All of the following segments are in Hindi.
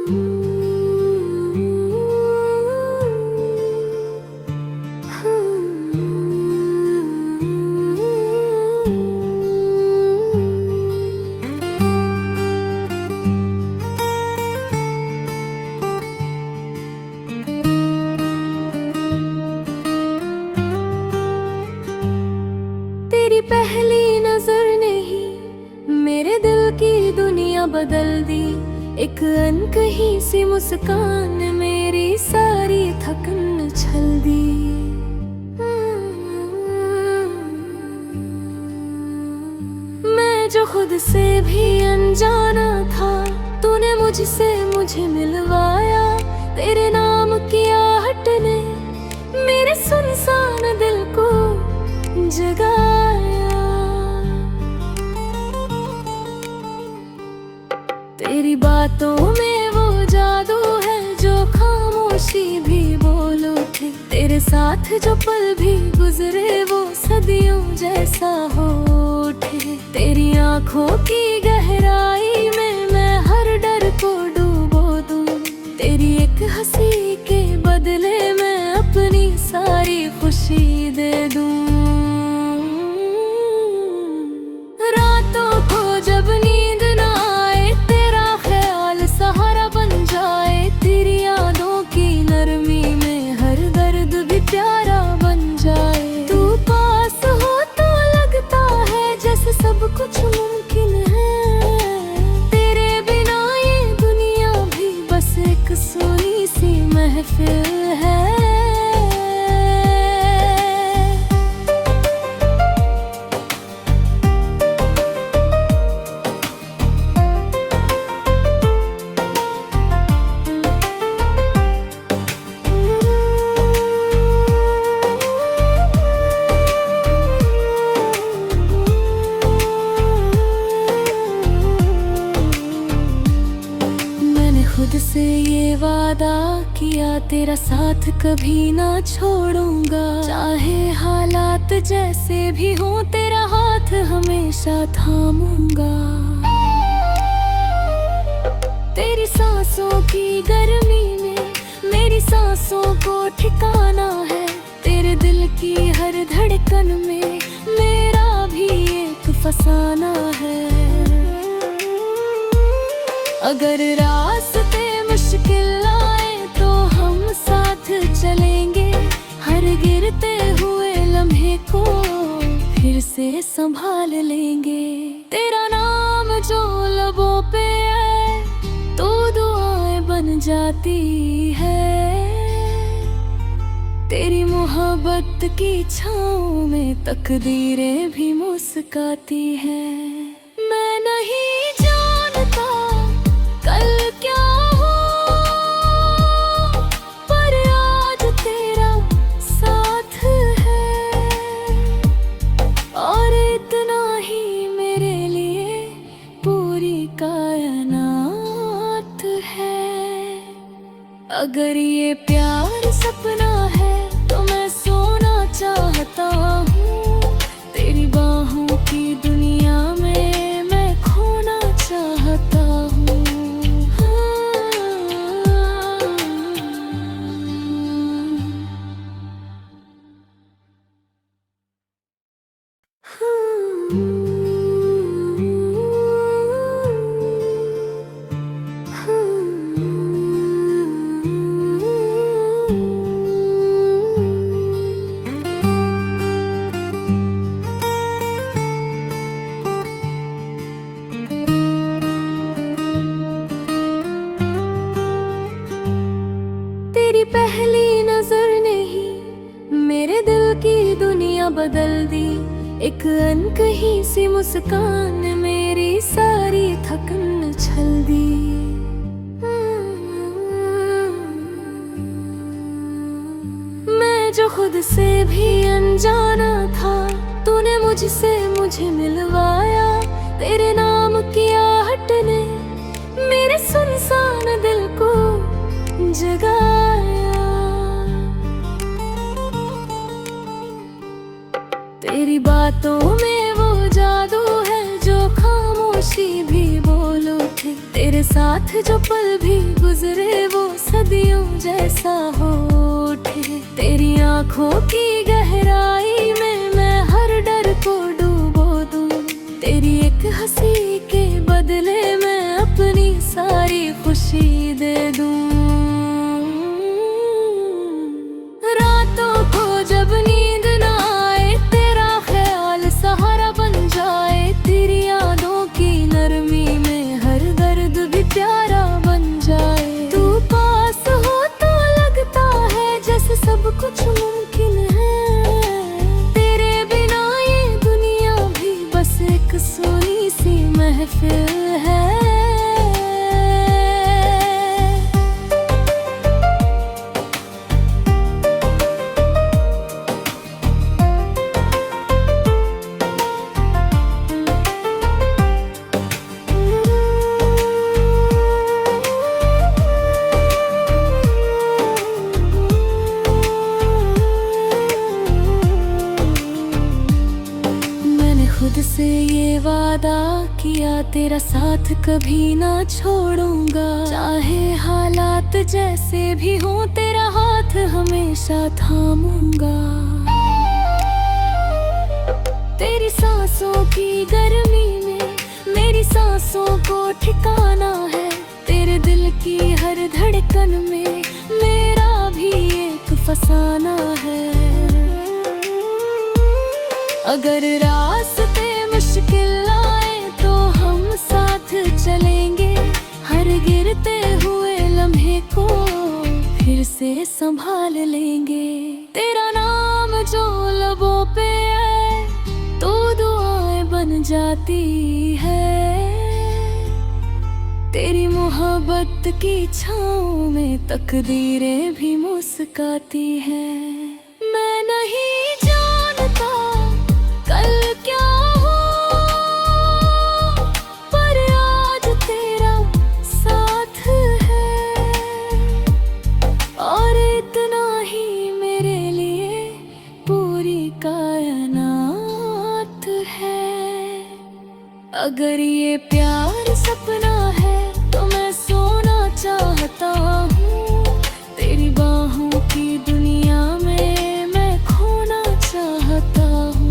तेरी पहली नजर ने ही मेरे दिल की दुनिया बदल दी। एक अनकही सी मुस्कान ने मेरी सारी थकन छल दी। मैं जो खुद से भी अनजाना था, तूने मुझसे मुझे मिलवाया। तेरे नाम की आहट ने मेरे सुनसान दिल को जगाया। तेरी बातों में वो जादू है जो खामोशी भी बोल उठे। तेरे साथ जो पल भी गुजरे वो सदियों जैसा हो उठे। तेरी आंखों की गहराई में मैं हर डर को डूबो दूं। तेरी एक हंसी के बदले मैं अपनी सारी खुशी दे दूं। रातों को जब नींद ना आए, तेरा ख्याल सहारा बन जाए। तेरी यादों की नरमी में हर दर्द भी प्यारा बन जाए। तू पास हो तो लगता है जैसे सब कुछ मुमकिन है। तेरे बिना ये दुनिया भी बस एक सोनी सी महफिल है। खुद से ये वादा किया तेरा साथ कभी ना छोड़ूंगा। चाहे हालात जैसे भी हो तेरा हाथ हमेशा थामूंगा। तेरी सांसों की गर्मी में मेरी सांसों को ठिकाना है। तेरे दिल की हर धड़कन में मेरा भी एक फसाना है। अगर रास्ते मुश्किल आए तो हम साथ चलेंगे। हर गिरते हुए लम्हे को फिर से संभाल लेंगे। तेरा नाम जो लबों पे है तो दुआएं बन जाती है। तेरी मोहब्बत की छाँव में तकदीरें भी मुस्काती हैं। मैं नहीं जानता कल क्या हो, पर आज तेरा साथ है। और इतना ही मेरे लिए पूरी कायनात है। अगर ये प्यार सपना है तो मैं सोना चाहता हूँ। तेरी बाहों की दुनिया में मैं खोना चाहता हूँ। तेरी पहली नजर ने ही मेरे दिल की दुनिया बदल दी। एक अनकही सी मुस्कान ने मेरी सारी थकन छल दी। मैं जो खुद से भी अनजाना था, तूने मुझसे मुझे मिलवाया। तेरे नाम की आहट ने मेरे सुनसान दिल को जगाया। तेरी बातों में वो जादू है जो खामोशी भी बोल उठे। तेरे साथ जो पल भी गुजरे वो सदियों जैसा हो उठे। तेरी आंखों की गहराई में मैं हर डर को डूबो दूं। तेरी एक हंसी के बदले मैं अपनी सारी खुशी दे दूं। रातों को जब नींद ना आए तेरा ख्याल सहारा बन जाए। तेरी यादों की नरमी में हर दर्द भी प्यारा बन जाए। तू पास हो तो लगता है जैसे सब कुछ मुमकिन है। तेरे बिना ये दुनिया भी बस एक सोनी सी महफिल है। खुद से ये वादा किया तेरा साथ कभी ना छोड़ूंगा। चाहे हालात जैसे भी हो तेरा हाथ हमेशा थामूंगा। तेरी सांसों की गर्मी में मेरी सांसों को ठिकाना है। तेरे दिल की हर धड़कन में मेरा भी एक फसाना है। अगर रास्ते मुश्किल आए तो हम साथ चलेंगे। हर गिरते हुए लम्हे को फिर से संभाल लेंगे। तेरा नाम जो लबों पे है तो दुआएं बन जाती है। तेरी मोहब्बत की छाँव में तकदीरें भी मुस्काती हैं। मैं नहीं जानता कल क्या हो पर आज तेरा साथ है। और इतना ही मेरे लिए पूरी कायनात है। अगर ये प्यार सपना है तो मैं सोना चाहता हूँ। तेरी बाहों की दुनिया में मैं खोना चाहता हूँ।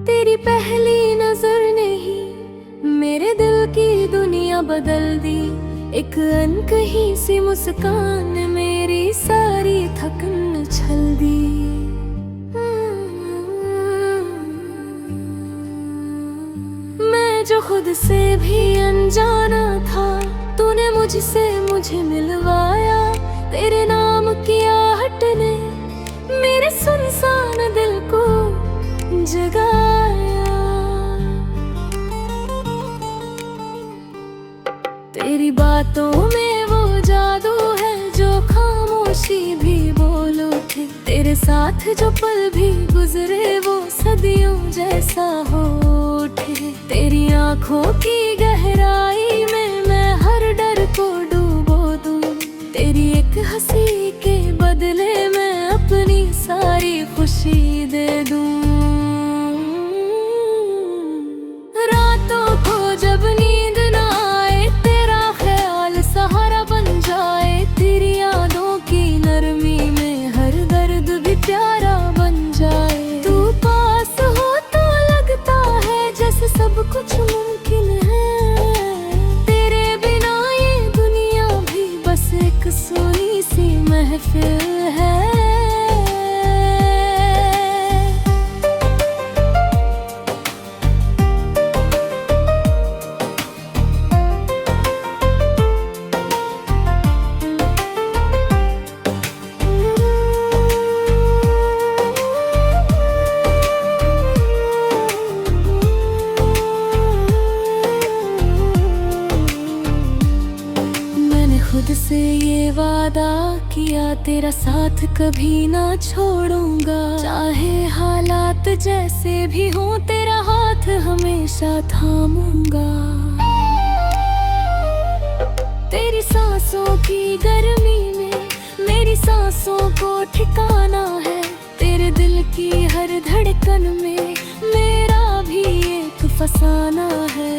तेरी पहली नजर ने ही मेरे दिल की दुनिया बदल दी। एक अनकही सी मुस्कान ने मेरी सारी थकन छल दी। मैं जो खुद से भी अनजाना था तूने मुझसे मुझे मिलवाया। तेरे नाम की आहट ने मेरे सुनसान दिल को जगाया। तेरी बातों में वो जादू है जो खामोशी भी बोल उठे। तेरे साथ जो पल भी गुजरे वो सदियों जैसा हो उठे। तेरी आंखों की गहराई में मैं हर डर को डूबो दूं। तेरी एक हंसी के बदले मैं अपनी सारी खुशी दे दूं। रातों को जब नींद ना आए तेरा ख्याल सहारा बन जाए। तेरी यादों की नरमी में हर दर्द भी प्यारा बन जाए। तू पास हो तो लगता है जैसे सब कुछ मुमकिन है। तेरे बिना ये दुनिया भी बस एक सोनी सी महफिल है। खुद से ये वादा किया, तेरा साथ कभी ना छोड़ूंगा। चाहे हालात जैसे भी हों, तेरा हाथ हमेशा थामूंगा। तेरी सांसों की गर्मी में मेरी सांसों को ठिकाना है। तेरे दिल की हर धड़कन में मेरा भी एक फसाना है।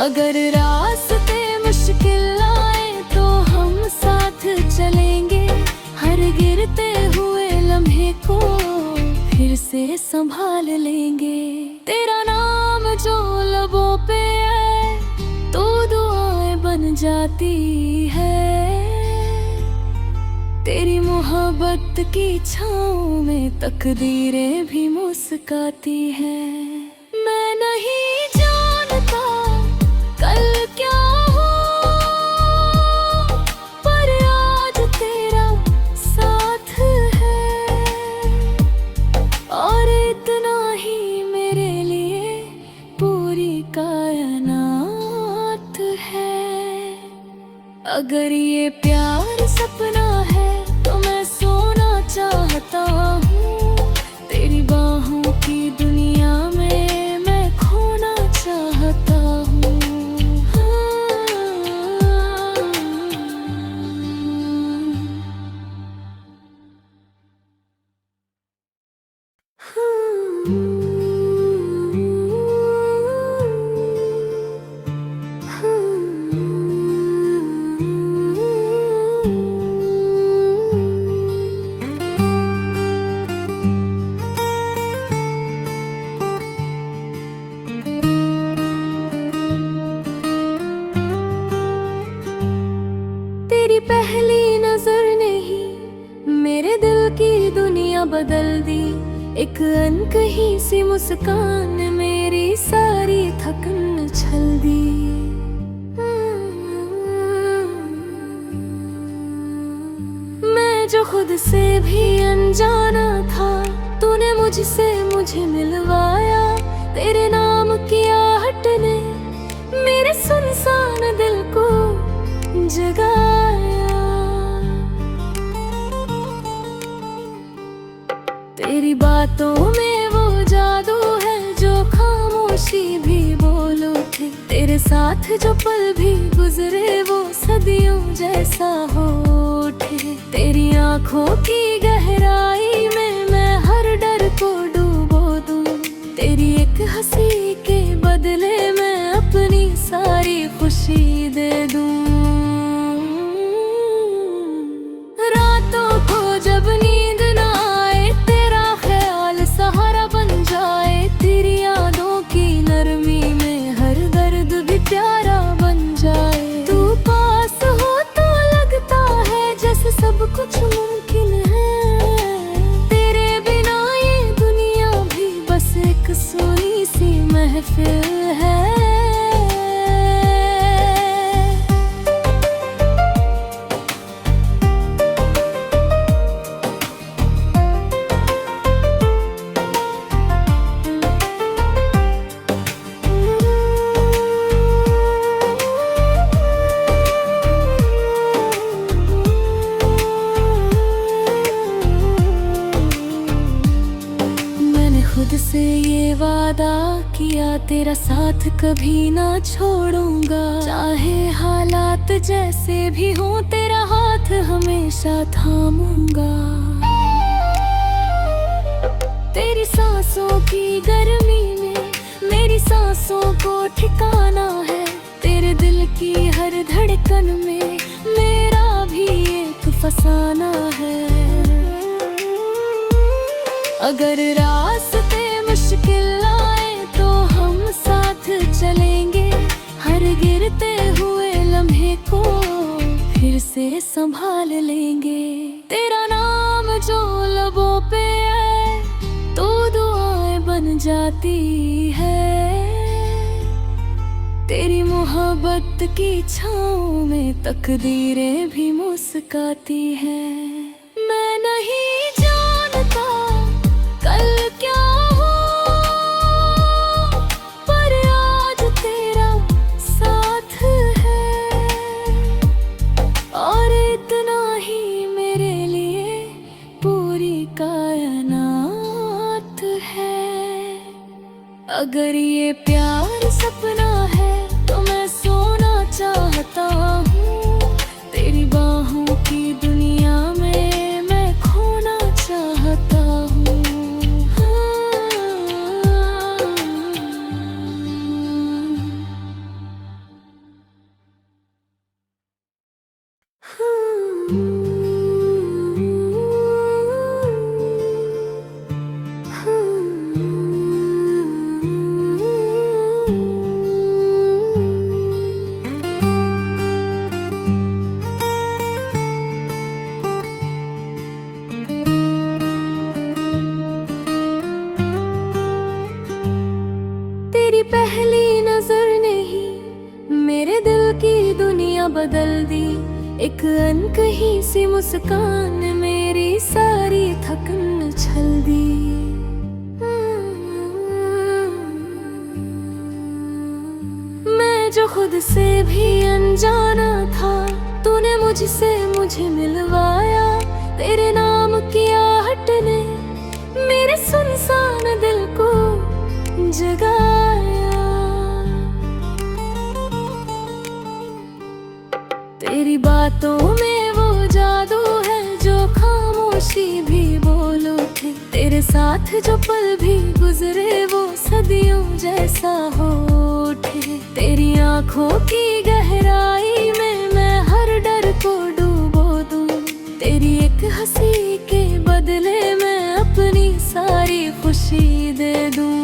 अगर रास्ते मुश्किल आए तो हम साथ चलेंगे, हर गिरते हुए लम्हे को फिर से संभाल लेंगे। तेरा नाम जो लबों पे है तो दुआएं बन जाती है। तेरी मोहब्बत की छाँव में तकदीरें भी मुस्काती हैं। मैं नहीं जानता कल क्या हो, पर आज तेरा साथ है और इतना ही मेरे लिए पूरी कायनात है। अगर ये प्यार सपना है तो मैं सोना चाहता हूँ। तेरी बाहों की दुनिया में मैं खोना चाहता हूँ। तेरी पहली नजर ने ही मेरे दिल की दुनिया बदल दी। एक अनकही सी मुस्कान ने मेरी सारी थकन छल दी। मैं जो खुद से भी अनजाना था, तूने मुझसे मुझे मिलवाया। तेरे नाम की आहट ने मेरे सुनसान दिल को जगाया। तेरी बातों में वो जादू है जो खामोशी भी बोल उठे। तेरे साथ जो पल भी गुजरे वो सदियों जैसा हो उठे। तेरी आंखों की गहराई में मैं हर डर को डूबो दूं। तेरी एक हंसी के बदले मैं अपनी सारी खुशी दे दूं। रातों को जब नींद ना आए, तेरा ख्याल सहारा बन जाए। तेरी यादों की नरमी में हर दर्द भी प्यारा बन जाए। तू पास हो तो लगता है जैसे सब कुछ मुमकिन है। तेरे बिना ये दुनिया भी बस एक सोनी सी महफिल है। खुद से ये वादा किया, तेरा साथ कभी ना छोड़ूंगा। चाहे हालात जैसे भी हों, तेरा हाथ हमेशा थामूंगा। तेरी सांसों की गर्मी में मेरी सांसों को ठिकाना है। तेरे दिल की हर धड़कन में मेरा भी एक फसाना है। अगर रास्ते मुश्किल आए तो हम साथ चलेंगे, हर गिरते हुए लम्हे को फिर से संभाल लेंगे। तेरा नाम जो लबों पे है तो दुआएं बन जाती है। तेरी मोहब्बत की छाँव में तकदीरें भी मुस्काती हैं। मैं नहीं जानता कल क्या हो, पर आज तेरा साथ है अगर ये प्यार सपना है तो मैं सोना चाहता हूँ, तेरी बाहों की दुनिया में मैं खोना चाहता हूँ। तेरी पहली नजर ने ही मेरे दिल की दुनिया बदल दी। एक अनकही सी मुस्कान ने मेरी सारी थकन छल दी। मैं जो खुद से भी अनजाना था, तूने मुझसे मुझे मिलवाया। तेरे नाम की आहट ने मेरे सुनसान दिल को जगाया। तेरी बातों में वो जादू है जो खामोशी भी बोल उठे। तेरे साथ जो पल भी गुजरे वो सदियों जैसा हो उठे। तेरी आंखों की गहराई में मैं हर डर को डूबो दूं। तेरी एक हंसी के बदले मैं अपनी सारी खुशी दे दूं।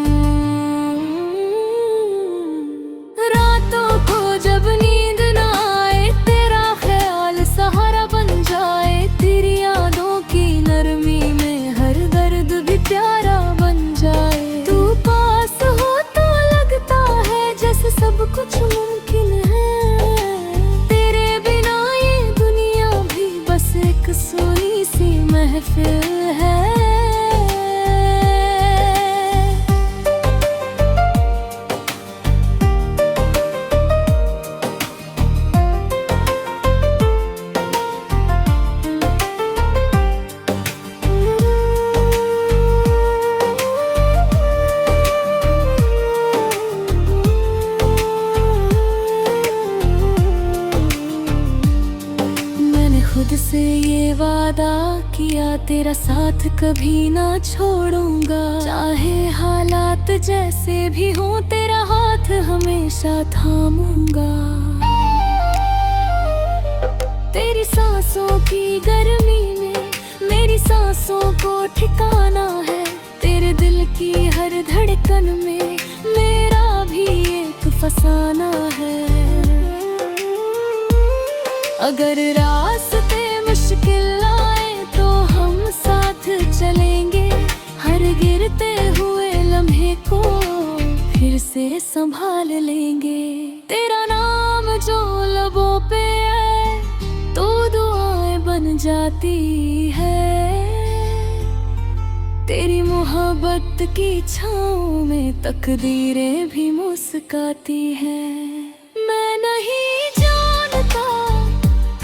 रातों को जब नींद ना आए, तेरा ख्याल सहारा बन जाए। तेरी यादों की नरमी में हर दर्द भी प्यारा बन जाए। तू पास हो तो लगता है जैसे सब कुछ मुमकिन है। तेरे बिना ये दुनिया भी बस एक सोनी सी महफिल है। खुद से ये वादा किया, तेरा साथ कभी ना छोड़ूंगा। चाहे हालात जैसे भी हो, तेरा हाथ हमेशा थामूंगा। तेरी सांसों की गर्मी में मेरी सांसों को ठिकाना है। तेरे दिल की हर धड़कन में मेरा भी एक फसाना है। अगर रास्ते मुश्किल आए तो हम साथ चलेंगे। हर गिरते हुए लम्हे को फिर से संभाल लेंगे। तेरा नाम जो लबों पे है तो दुआएं बन जाती है। तेरी मोहब्बत की छाँव में तकदीरें भी मुस्काती हैं। मैं नहीं जानता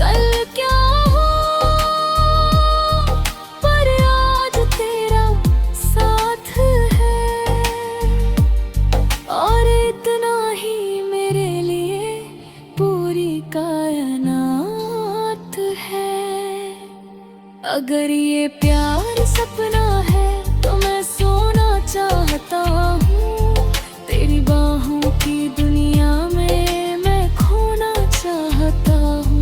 कल क्या हो, पर आज तेरा साथ है। और इतना ही मेरे लिए पूरी कायनात है। अगर ये प्यार सपना है तो मैं सोना चाहता हूँ। तेरी बाहों की दुनिया में मैं खोना चाहता हूँ।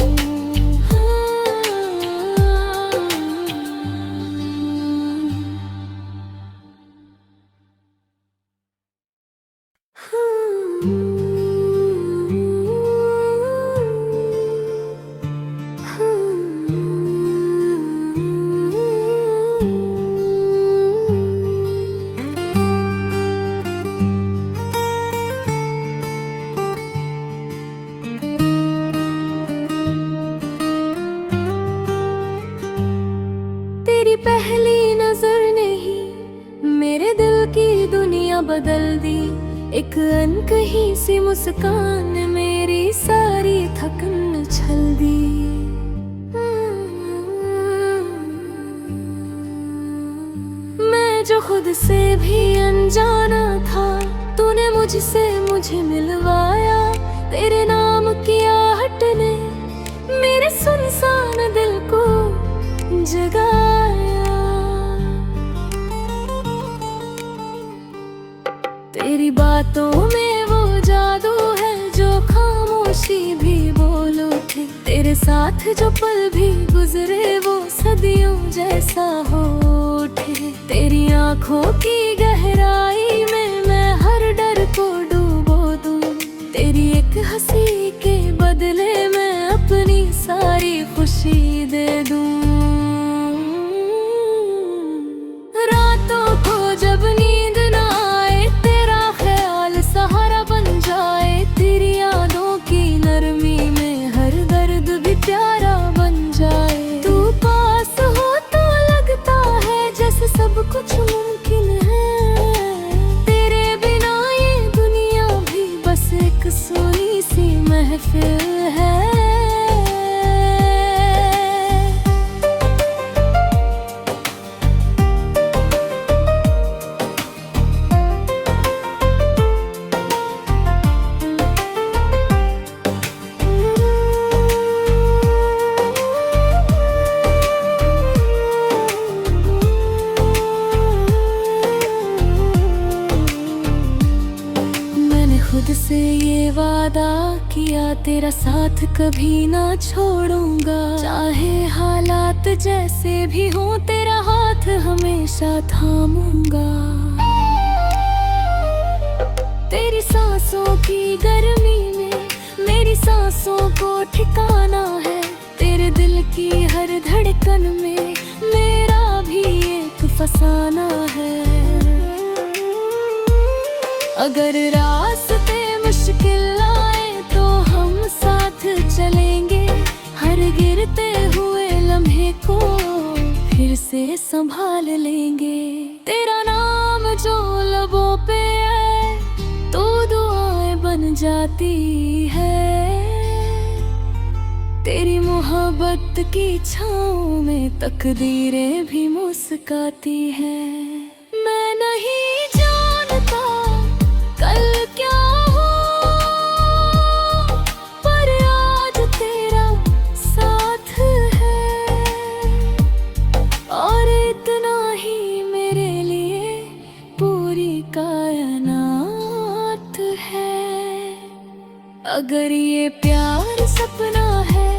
तेरी पहली नजर ने ही मेरे दिल की दुनिया बदल दी। एक अनकही सी मुस्कान ने मेरी सारी थकन छल दी। मैं जो खुद से भी अनजाना था, तूने मुझसे मुझे मिलवाया, तेरे नाम की आहट ने मेरे सुनसान दिल को जगाया। तेरी बातों में वो जादू है जो खामोशी भी बोल उठे। तेरे साथ जो पल भी गुजरे वो सदियों जैसा हो उठे। तेरी आंखों की गहराई में मैं हर डर को डूबो दूं। तेरी एक हंसी के बदले मैं अपनी सारी खुशी दे दूं। रातों को जब नींद ना आए, तेरा ख्याल सहारा बन जाए। तेरी यादों की नरमी में हर दर्द भी प्यारा बन जाए। तू पास हो तो लगता है जैसे सब कुछ मुमकिन है। तेरे बिना ये दुनिया भी बस एक सोनी सी महफिल है। खुद से ये वादा किया, तेरा साथ कभी ना छोड़ूंगा। चाहे हालात जैसे भी हो, तेरा हाथ हमेशा थामूंगा। तेरी सांसों की गर्मी में मेरी सांसों को ठिकाना है। तेरे दिल की हर धड़कन में मेरा भी एक फसाना है। अगर रास्ते मुश्किल आए तो हम साथ चलेंगे। हर गिरते हुए लम्हे को फिर से संभाल लेंगे। तेरा नाम जो लबों पे है तो दुआएं बन जाती है। तेरी मोहब्बत की छाँव में तकदीरें भी मुस्काती हैं। मैं नहीं जानता कल क्या हो, पर आज तेरा साथ है। और इतना ही मेरे लिए पूरी कायनात है। अगर ये प्यार सपना है